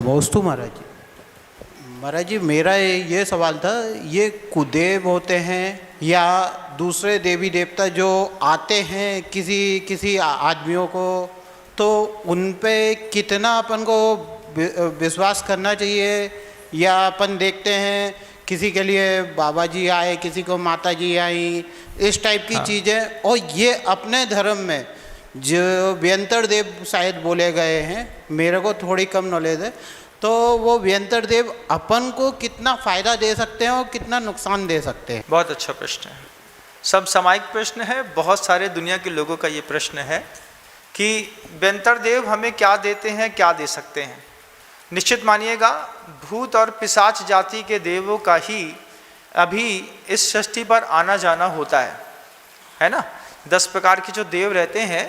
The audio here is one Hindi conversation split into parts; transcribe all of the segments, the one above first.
मोस्तू महाराज जी मेरा ये सवाल था, ये कुदेव होते हैं या दूसरे देवी देवता जो आते हैं किसी आदमियों को, तो उन पे कितना अपन को विश्वास करना चाहिए? या अपन देखते हैं किसी के लिए बाबा जी आए, किसी को माता जी आई, इस टाइप की चीज़ें। और ये अपने धर्म में जो व्यंतर देव शायद बोले गए हैं, मेरे को थोड़ी कम नॉलेज है, तो वो व्यंतर देव अपन को कितना फ़ायदा दे सकते हैं और कितना नुकसान दे सकते हैं? बहुत अच्छा प्रश्न है, सब सामायिक प्रश्न है, बहुत सारे दुनिया के लोगों का ये प्रश्न है कि व्यंतर देव हमें क्या देते हैं, क्या दे सकते हैं। निश्चित मानिएगा भूत और पिशाच जाति के देवों का ही अभी इस सृष्टि पर आना जाना होता है ना। 10 प्रकार के जो देव रहते हैं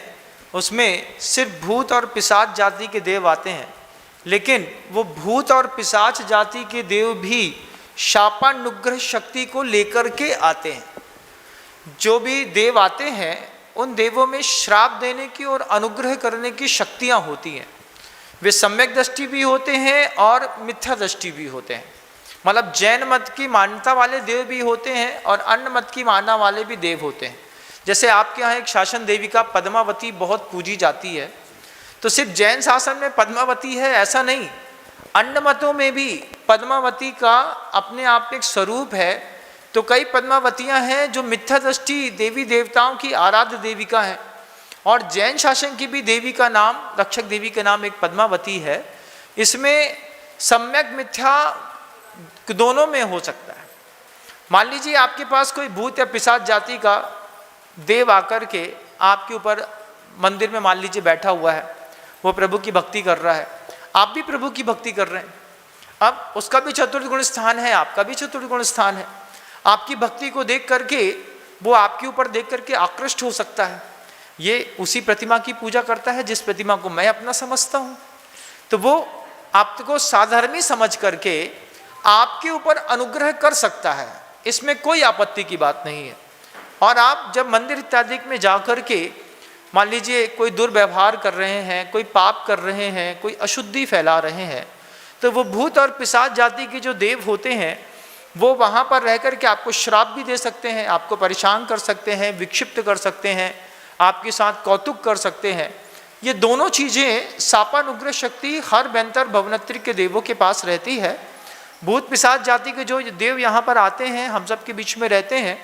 उसमें सिर्फ भूत और पिशाच जाति के देव आते हैं, लेकिन वो भूत और पिशाच जाति के देव भी शापानुग्रह शक्ति को लेकर के आते हैं। जो भी देव आते हैं उन देवों में श्राप देने की और अनुग्रह करने की शक्तियां होती हैं। वे सम्यक दृष्टि भी होते हैं और मिथ्या दृष्टि भी होते हैं। मतलब जैन मत की मान्यता वाले देव भी होते हैं और अन्य मत की मानना वाले भी देव होते हैं। जैसे आपके यहाँ एक शासन देविका पद्मावती बहुत पूजी जाती है, तो सिर्फ जैन शासन में पद्मावती है ऐसा नहीं, अन्य मतों में भी पद्मावती का अपने आप में एक स्वरूप है। तो कई पद्मावतियाँ हैं जो मिथ्या दृष्टि देवी देवताओं की आराध्य देविका हैं, और जैन शासन की भी देवी का नाम, रक्षक देवी का नाम एक पद्मावती है। इसमें सम्यक मिथ्या दोनों में हो सकता है। मान लीजिए आपके पास कोई भूत या पिशाच जाति का देव आकर के आपके ऊपर मंदिर में मान लीजिए बैठा हुआ है, वो प्रभु की भक्ति कर रहा है, आप भी प्रभु की भक्ति कर रहे हैं। अब उसका भी चतुर्थ गुण स्थान है, आपका भी चतुर्थ गुण स्थान है। आपकी भक्ति को देख करके वो आपके ऊपर देख करके आकृष्ट हो सकता है। ये उसी प्रतिमा की पूजा करता है जिस प्रतिमा को मैं अपना समझता हूँ, तो वो आपको साधर्मी समझ करके आपके ऊपर अनुग्रह कर सकता है, इसमें कोई आपत्ति की बात नहीं है। और आप जब मंदिर इत्यादि में जा कर के मान लीजिए कोई दुर्व्यवहार कर रहे हैं, कोई पाप कर रहे हैं, कोई अशुद्धि फैला रहे हैं, तो वो भूत और पिशाच जाति के जो देव होते हैं वो वहाँ पर रह कर के आपको श्राप भी दे सकते हैं, आपको परेशान कर सकते हैं, विक्षिप्त कर सकते हैं, आपके साथ कौतुक कर सकते हैं। ये दोनों चीज़ें शापानुग्रह शक्ति हर व्यंतर भवनत्री के देवों के पास रहती है। भूत पिशाच जाति के जो देव यहाँ पर आते हैं, हम सब के बीच में रहते हैं,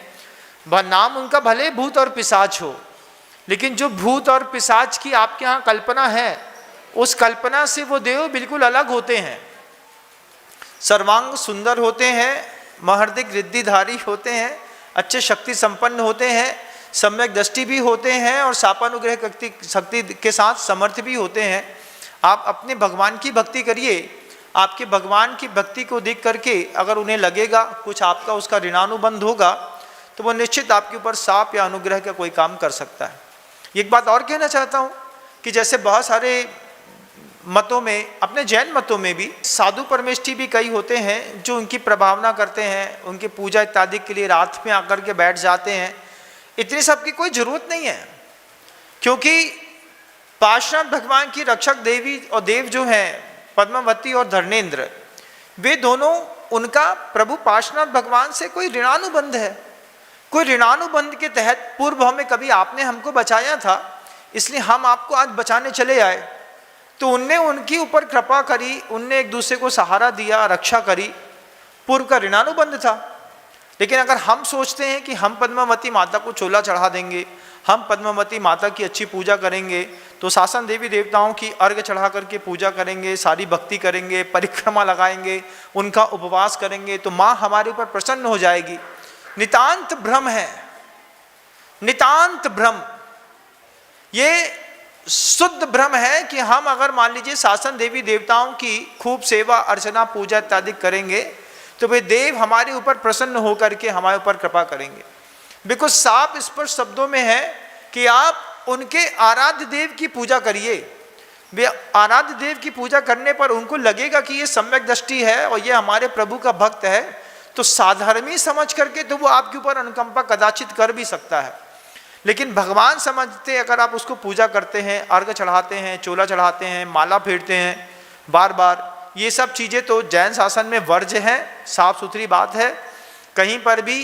वह नाम उनका भले भूत और पिशाच हो, लेकिन जो भूत और पिशाच की आपके यहाँ कल्पना है, उस कल्पना से वो देव बिल्कुल अलग होते हैं। सर्वांग सुंदर होते हैं, महर्दिक रिद्धिधारी होते हैं, अच्छे शक्ति संपन्न होते हैं, सम्यक दृष्टि भी होते हैं और शापानुग्रह शक्ति के साथ समर्थ भी होते हैं। आप अपने भगवान की भक्ति करिए, आपके भगवान की भक्ति को देख करके अगर उन्हें लगेगा कुछ आपका उसका ऋणानुबंध होगा, तो वो निश्चित आपके ऊपर शाप या अनुग्रह का कोई काम कर सकता है। एक बात और कहना चाहता हूँ कि जैसे बहुत सारे मतों में, अपने जैन मतों में भी साधु परमेष्ठी भी कई होते हैं जो उनकी प्रभावना करते हैं, उनकी पूजा इत्यादि के लिए रात में आकर के बैठ जाते हैं। इतनी सब की कोई जरूरत नहीं है, क्योंकि पार्श्वनाथ भगवान की रक्षक देवी और देव जो हैं पद्मावती और धर्मेंद्र, वे दोनों, उनका प्रभु पार्श्वनाथ भगवान से कोई ऋणानुबंध है। कोई ऋणानुबंध के तहत पूर्व में कभी आपने हमको बचाया था, इसलिए हम आपको आज बचाने चले आए, तो उनने उनकी ऊपर कृपा करी, उनने एक दूसरे को सहारा दिया, रक्षा करी, पूर्व का ऋणानुबंध था। लेकिन अगर हम सोचते हैं कि हम पद्मावती माता को चोला चढ़ा देंगे, हम पद्मावती माता की अच्छी पूजा करेंगे, तो शासन देवी देवताओं की अर्घ चढ़ा करके पूजा करेंगे, सारी भक्ति करेंगे, परिक्रमा लगाएंगे, उनका उपवास करेंगे, तो माँ हमारे ऊपर प्रसन्न हो जाएगी, नितांत भ्रम है, नितांत भ्रम। ये शुद्ध भ्रम है कि हम अगर मान लीजिए शासन देवी देवताओं की खूब सेवा अर्चना पूजा इत्यादि करेंगे तो वे देव हमारे ऊपर प्रसन्न होकर के हमारे ऊपर कृपा करेंगे। बिल्कुल साफ स्पष्ट शब्दों में है कि आप उनके आराध्य देव की पूजा करिए। वे आराध्य देव की पूजा करने पर उनको लगेगा कि ये सम्यक दृष्टि है और ये हमारे प्रभु का भक्त है, तो साधर्मी समझ करके तो वो आपके ऊपर अनुकंपा कदाचित कर भी सकता है। लेकिन भगवान समझते अगर आप उसको पूजा करते हैं, अर्घ चढ़ाते हैं, चोला चढ़ाते हैं, माला फेरते हैं बार बार, ये सब चीज़ें तो जैन शासन में वर्ज्य हैं, साफ सुथरी बात है। कहीं पर भी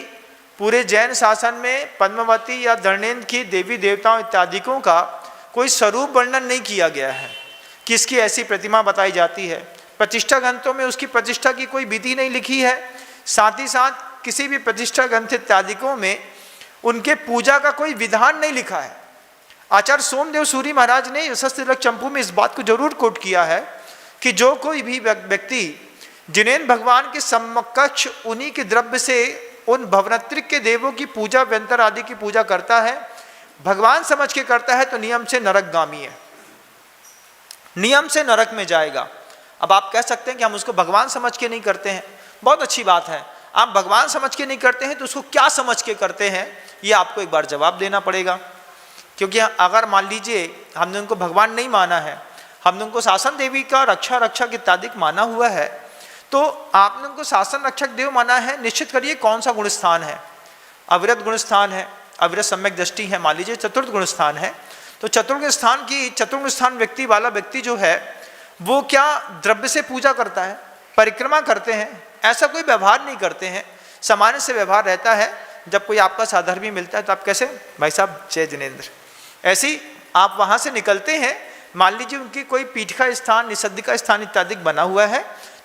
पूरे जैन शासन में पद्मावती या दर्णेन्द्र की देवी देवताओं इत्यादिकों का कोई स्वरूप वर्णन नहीं किया गया है कि इसकी ऐसी प्रतिमा बताई जाती है। प्रतिष्ठा ग्रंथों में उसकी प्रतिष्ठा की कोई विधि नहीं लिखी है। साथ ही साथ किसी भी प्रतिष्ठा ग्रंथ इत्यादिकों में उनके पूजा का कोई विधान नहीं लिखा है। आचार्य सोमदेव सूरी महाराज ने यशस्थ तिलक चंपू में इस बात को जरूर कोट किया है कि जो कोई भी व्यक्ति जिनेन्द्र भगवान के समकक्ष उन्हीं के द्रव्य से उन भवनत्रिक के देवों की पूजा, व्यंतर आदि की पूजा करता है, भगवान समझ के करता है, तो नियम से नरकगामी है, नियम से नरक में जाएगा। अब आप कह सकते हैं कि हम उसको भगवान समझ के नहीं करते हैं। बहुत अच्छी बात है, आप भगवान समझ के नहीं करते हैं तो उसको क्या समझ के करते हैं, ये आपको एक बार जवाब देना पड़ेगा। क्योंकि अगर मान लीजिए हमने उनको भगवान नहीं माना है, हमने उनको शासन देवी का रक्षक इत्यादि माना हुआ है, तो आपने उनको शासन रक्षक देव माना है, निश्चित करिए कौन सा गुण स्थान है। अविरत गुण स्थान है, अविरत सम्यक दृष्टि है, मान लीजिए चतुर्थ गुण स्थान है, तो चतुर्थ स्थान व्यक्ति वाला व्यक्ति जो है वो क्या द्रव्य से पूजा करता है, परिक्रमा करते हैं, ऐसा कोई व्यवहार नहीं करते हैं, सामान्य से व्यवहार रहता है। जब कोई आपका साधर्मी मिलता है तो आप कैसे, भाई साहब जय जिनेन्द्र, ऐसे ही आप वहाँ से निकलते हैं। मान लीजिए उनकी कोई पीठ का स्थान, निषद्ध का स्थान इत्यादि बना हुआ है,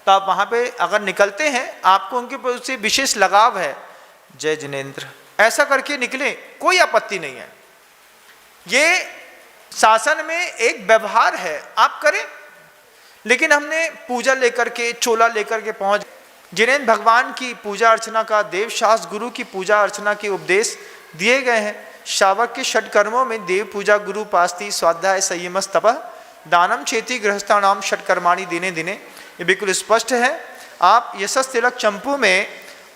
तो आप वहाँ पे अगर निकलते हैं, आपको उनके ऊपर से विशेष लगाव है, जय जिनेन्द्र ऐसा करके निकले, कोई आपत्ति नहीं है। ये शासन में एक व्यवहार है, आप करें। लेकिन हमने पूजा लेकर के, चोला लेकर के पहुँच, जिनेन्द्र भगवान की पूजा अर्चना का, देव शास्त्र गुरु की पूजा अर्चना के उपदेश दिए गए हैं। शावक के षट कर्मों में देव पूजा, गुरु पास्ति, स्वाध्याय, संयमस, तपः, दानम चेति, गृहस्थानाम षट कर्माणि दिने दिने, ये बिल्कुल स्पष्ट है। आप यशस्थ तिलक चंपू में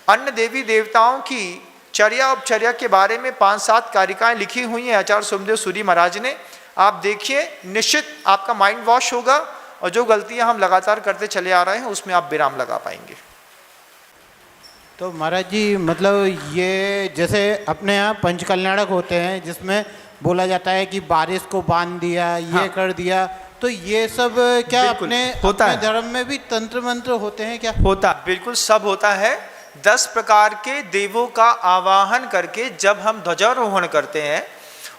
अन्य देवी देवताओं की चर्या उपचर्या के बारे में 5-7 कारिकाएं लिखी हुई हैं आचार्य सोमदेव सूरी महाराज ने। आप देखिए, निश्चित आपका माइंड वॉश होगा और जो गलतियां हम लगातार करते चले आ रहे हैं उसमें आप विराम लगा पाएंगे। तो महाराज जी, मतलब ये जैसे अपने यहाँ पंचकल्याणक होते हैं जिसमें बोला जाता है कि बारिश को बांध दिया, ये हाँ। कर दिया, तो ये सब क्या अपने धर्म में भी तंत्र मंत्र होते हैं क्या? होता, बिल्कुल सब होता है। 10 प्रकार के देवों का आवाहन करके जब हम ध्वजारोहण करते हैं,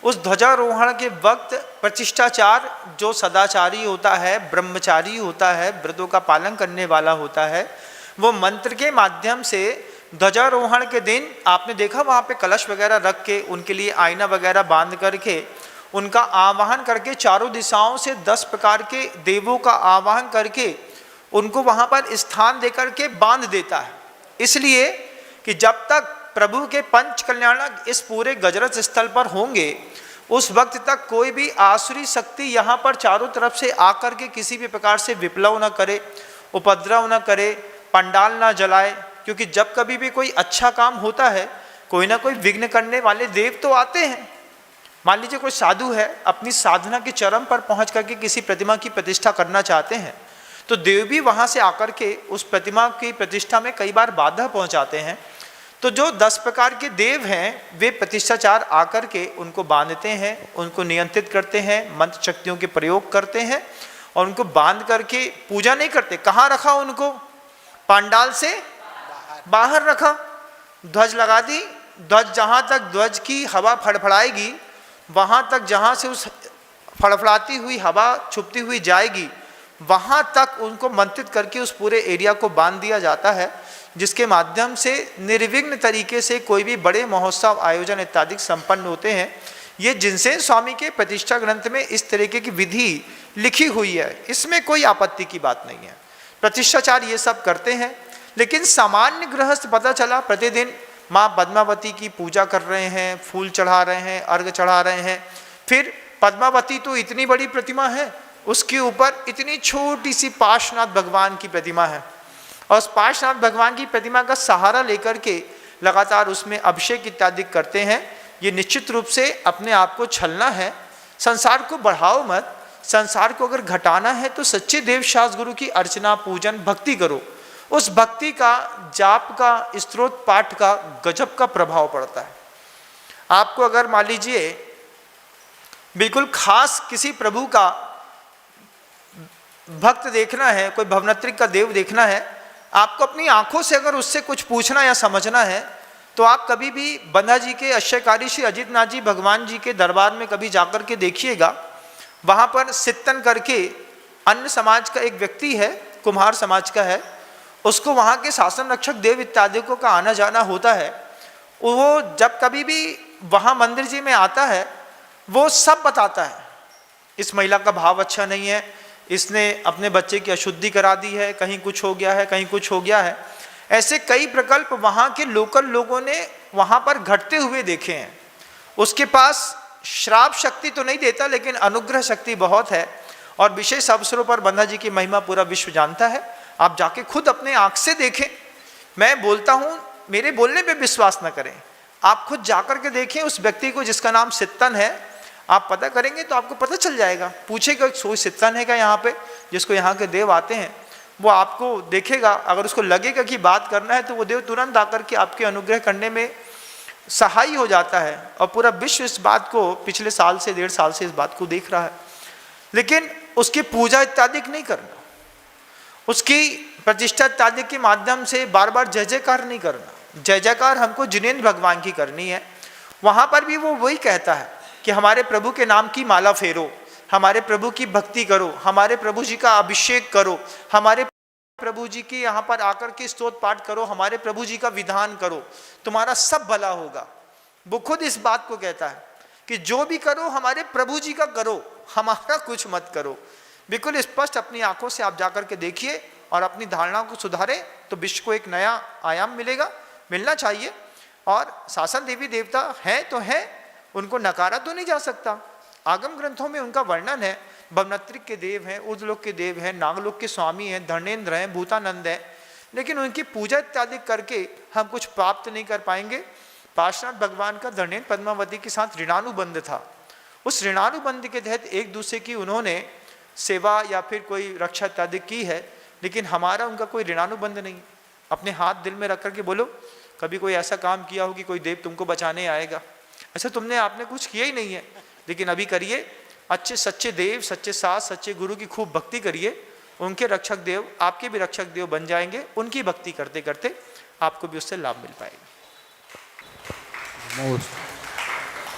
उस ध्वजारोहण के वक्त प्रतिष्ठाचार जो सदाचारी होता है, ब्रह्मचारी होता है, व्रतों का पालन करने वाला होता है, वो मंत्र के माध्यम से ध्वजारोहण के दिन आपने देखा वहाँ पे कलश वगैरह रख के, उनके लिए आईना वगैरह बांध करके, उनका आवाहन करके, चारों दिशाओं से 10 प्रकार के देवों का आवाहन करके उनको वहाँ पर स्थान दे करके बांध देता है। इसलिए कि जब तक प्रभु के पंच कल्याणक इस पूरे गजरत स्थल पर होंगे, उस वक्त तक कोई भी आसुरी शक्ति यहाँ पर चारों तरफ से आकर के किसी भी प्रकार से विप्लव न करे, उपद्रव न करे, पंडाल न जलाए। क्योंकि जब कभी भी कोई अच्छा काम होता है, कोई ना कोई विघ्न करने वाले देव तो आते हैं। मान लीजिए कोई साधु है, अपनी साधना के चरम पर पहुंच करके किसी प्रतिमा की प्रतिष्ठा करना चाहते हैं, तो देव भी वहां से आकर के उस प्रतिमा की प्रतिष्ठा में कई बार बाधा पहुंचाते हैं। तो जो 10 प्रकार के देव हैं, वे प्रतिष्ठाचार आकर के उनको बांधते हैं, उनको नियंत्रित करते हैं, मंत्र शक्तियों के प्रयोग करते हैं और उनको बांध करके पूजा नहीं करते। कहाँ रखा उनको? पंडाल से बाहर रखा, ध्वज लगा दी। ध्वज जहाँ तक ध्वज की हवा फड़फड़ाएगी, वहाँ तक जहाँ से उस फड़फड़ाती हुई हवा छुपती हुई जाएगी, वहाँ तक उनको मंत्रित करके उस पूरे एरिया को बांध दिया जाता है, जिसके माध्यम से निर्विघ्न तरीके से कोई भी बड़े महोत्सव, आयोजन इत्यादि संपन्न होते हैं। ये जिनसेन स्वामी के प्रतिष्ठा ग्रंथ में इस तरीके की विधि लिखी हुई है, इसमें कोई आपत्ति की बात नहीं है। प्रतिष्ठाचार ये सब करते हैं। लेकिन सामान्य गृहस्थ पता चला प्रतिदिन माँ पद्मावती की पूजा कर रहे हैं, फूल चढ़ा रहे हैं, अर्घ चढ़ा रहे हैं, फिर पद्मावती तो इतनी बड़ी प्रतिमा है, उसके ऊपर इतनी छोटी सी पार्श्वनाथ भगवान की प्रतिमा है, और उस पार्श्वनाथ भगवान की प्रतिमा का सहारा लेकर के लगातार उसमें अभिषेक इत्यादि करते हैं। ये निश्चित रूप से अपने आप को छलना है। संसार को बढ़ाओ मत, संसार को अगर घटाना है तो सच्चे देव शास्त्र गुरु की अर्चना, पूजन, भक्ति करो। उस भक्ति का, जाप का, स्तोत्र पाठ का गजब का प्रभाव पड़ता है। आपको अगर मान लीजिए बिल्कुल खास किसी प्रभु का भक्त देखना है, कोई भवनत्रिक का देव देखना है, आपको अपनी आंखों से अगर उससे कुछ पूछना या समझना है, तो आप कभी भी बंधा जी के आश्रयकारी श्री अजितनाथ जी भगवान जी के दरबार में कभी जाकर के देखिएगा। वहाँ पर सित्तन करके अन्य समाज का एक व्यक्ति है, कुम्हार समाज का है, उसको वहाँ के शासन रक्षक देव इत्यादिकों का आना जाना होता है। वो जब कभी भी वहाँ मंदिर जी में आता है, वो सब बताता है, इस महिला का भाव अच्छा नहीं है, इसने अपने बच्चे की अशुद्धि करा दी है, कहीं कुछ हो गया है, कहीं कुछ हो गया है। ऐसे कई प्रकल्प वहाँ के लोकल लोगों ने वहाँ पर घटते हुए देखे हैं। उसके पास श्राप शक्ति तो नहीं देता, लेकिन अनुग्रह शक्ति बहुत है, और विशेष अवसरों पर बंधा जी की महिमा पूरा विश्व जानता है। आप जाके खुद अपने आँख से देखें। मैं बोलता हूँ, मेरे बोलने पे विश्वास न करें, आप खुद जाकर के देखें उस व्यक्ति को जिसका नाम सित्तन है। आप पता करेंगे तो आपको पता चल जाएगा। पूछेगा कोई सित्तन है क्या यहाँ पे, जिसको यहाँ के देव आते हैं, वो आपको देखेगा। अगर उसको लगेगा कि बात करना है, तो वो देव तुरंत आकर के आपके अनुग्रह करने में सहाय हो जाता है। और पूरा विश्व इस बात को पिछले साल से 1.5 साल से इस बात को देख रहा है। लेकिन उसकी पूजा इत्यादि नहीं करना, उसकी प्रतिष्ठा इत्यादि के माध्यम से बार बार जय जयकार नहीं करना। जय जयकार हमको जिनेंद्र भगवान की करनी है। वहाँ पर भी वो वही कहता है कि हमारे प्रभु के नाम की माला फेरो, हमारे प्रभु की भक्ति करो, हमारे प्रभु जी का अभिषेक करो, हमारे प्रभु जी की यहाँ पर आकर के स्तोत्र पाठ करो, हमारे प्रभु जी का विधान करो, तुम्हारा सब भला होगा। वो खुद इस बात को कहता है कि जो भी करो हमारे प्रभु जी का करो, हमारा कुछ मत करो। बिल्कुल स्पष्ट अपनी आंखों से आप जाकर के देखिए और अपनी धारणा को सुधारें, तो विश्व को एक नया आयाम मिलेगा, मिलना चाहिए। और शासन देवी देवता हैं तो हैं, उनको नकारा तो नहीं जा सकता। आगम ग्रंथों में उनका वर्णन है। भवनत्रिक के देव हैं, ऊर्ध्वलोक के देव हैं, नागलोक के स्वामी हैं, धर्णेन्द्र हैं, भूतानंद हैं, लेकिन उनकी पूजा इत्यादि करके हम कुछ प्राप्त नहीं कर पाएंगे। पार्श्वनाथ भगवान का धर्णेन्द्र पद्मावती के साथ ऋणानुबंध था। उस ऋणानुबंध के तहत एक दूसरे की उन्होंने सेवा या फिर कोई रक्षा इत्यादि की है, लेकिन हमारा उनका कोई ऋणानुबंध नहीं। अपने हाथ दिल में रख करके बोलो, कभी कोई ऐसा काम किया हो कि कोई देव तुमको बचाने आएगा? ऐसा आपने कुछ किया ही नहीं है, लेकिन अभी करिए। अच्छे सच्चे देव, सच्चे सास, सच्चे गुरु की खूब भक्ति करिए। उनके रक्षक देव आपके भी रक्षक देव बन जाएंगे। उनकी भक्ति करते करते आपको भी उससे लाभ मिल पाएगा।